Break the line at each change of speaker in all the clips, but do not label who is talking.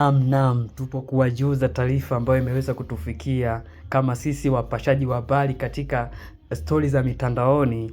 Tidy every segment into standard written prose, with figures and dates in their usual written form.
Naam, tupo kuwajuza taarifa ambayo imeweza kutufikia kama sisi wapashaji wa habari katika stori za mitandaoni.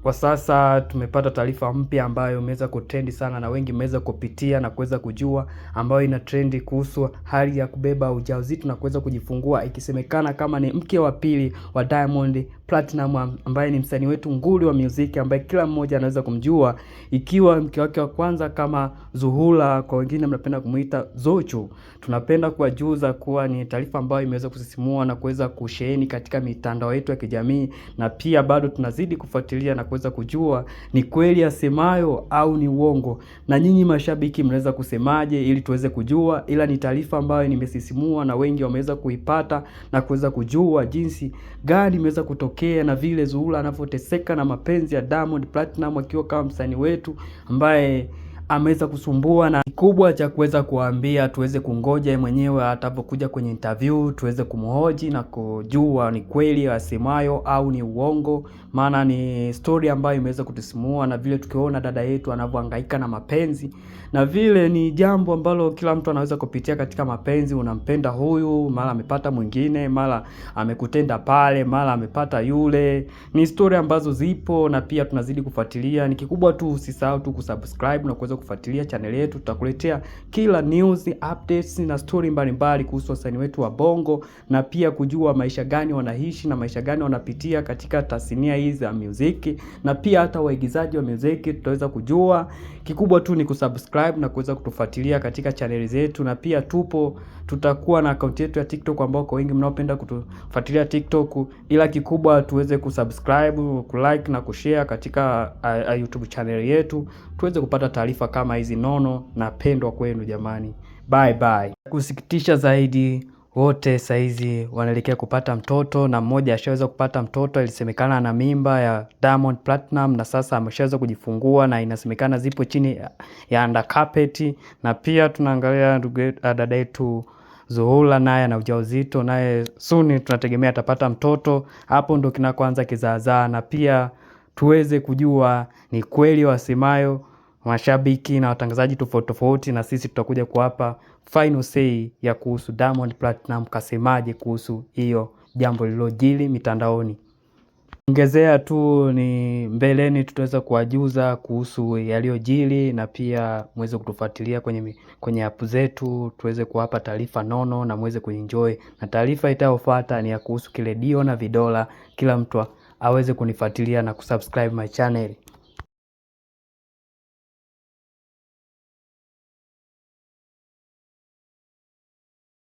Kwa sasa tumepata taarifa mpya ambayo imeweza kutrend sana na wengi mmeweza kupitia na kuweza kujua, ambayo ina trendi kuhusu hali ya kubeba ujauzito na kuweza kujifungua, ikisemekana kama ni mke wa pili wa Diamond Platinum ambaye ni msanii wetu nguli wa muziki ambaye kila mmoja anaweza kumjua, ikiwa mke wake wa kwanza kama Zuhura, kwa wengine mnapenda kumuita Zuchu. Tunapenda kuwajuza kuwa ni taarifa ambayo imeweza kusisimua na kuweza kusheheni katika mitandao yetu ya kijamii, na pia bado tunazidi kufuatilia na kuweza kujua ni kweli asemayo au ni uongo, na nyinyi mashabiki mnaweza kusemaje ili tuweze kujua. Ila ni taarifa ambayo nimesisimua na wengi wameweza kuipata na kuweza kujua jinsi gani imeweza kutokea na vile Zuhura anavyoteseka na mapenzi ya Diamond Platinum akiwa kama msanii wetu ambaye ameweza kusumbua, na kubwa cha kuweza kuambia tuweze kungoja mwenyewe atakapokuja kwenye interview tuweze kumhoji na kujua ni kweli asemayo au ni uongo. Maana ni story ambayo imeweza kutusimua, na vile tukiona dada yetu anavyohangaika na mapenzi, na vile ni jambo ambalo kila mtu anaweza kupitia katika mapenzi. Unampenda huyu, mara amepata mwingine, mara amekutenda pale, mara amepata yule. Ni story ambazo zipo na pia tunazidi kufuatilia. Ni kikubwa tu usisahau tu kusubscribe na kuweza kufuatilia channel yetu. Tutakuletea kila news, updates na story mbalimbali kuhusu wasanii wetu wa Bongo, na pia kujua maisha gani wanaishi na maisha gani wanapitia katika tasnia hizi za muziki, na pia hata waigizaji wa muziki tutaweza kujua. Kikubwa tu ni kusubscribe na kuweza kutufuatilia katika channel zetu, na pia tutakuwa na account yetu ya TikTok ambao kwa wengi mnaopenda kutufuatilia TikTok, ila kikubwa tuweze kusubscribe, kulike na kushare katika YouTube channel yetu tuweze kupata taarifa kama hizi nono na pendwa kwenu jamani. Bye bye. Kusikitisha zaidi, wote saizi wanaelekea kupata mtoto, na mmoja ashaweza kupata mtoto. Ilisemekana ana mimba ya Diamond Platinum na sasa ameshaweza kujifungua, na inasemekana zipo chini ya under carpet. Na pia tunaangalia dada yetu Zuhura naye ana ujauzito, naye soon tunategemea atapata mtoto. Hapo ndo kinakoanza kizaazaa, na pia tuweze kujua ni kweli wasemayo mashabiki na watangazaji tofauti tofauti, na sisi tutakuja kuwapa final say ya kuhusu Diamond Platinum kasemaje kuhusu hiyo jambo lililojili mitandaoni. Ongezea tu ni mbeleni tutaweza kuwajuza kuhusu yaliyojili, na pia muweze kutufuatilia kwenye app zetu tuweze kuwapa taarifa nono na muweze kuenjoy. Na taarifa itayofuata ni ya kuhusu kile dio na vidola. Kila mtu aweze kunifuatilia na kusubscribe my channel.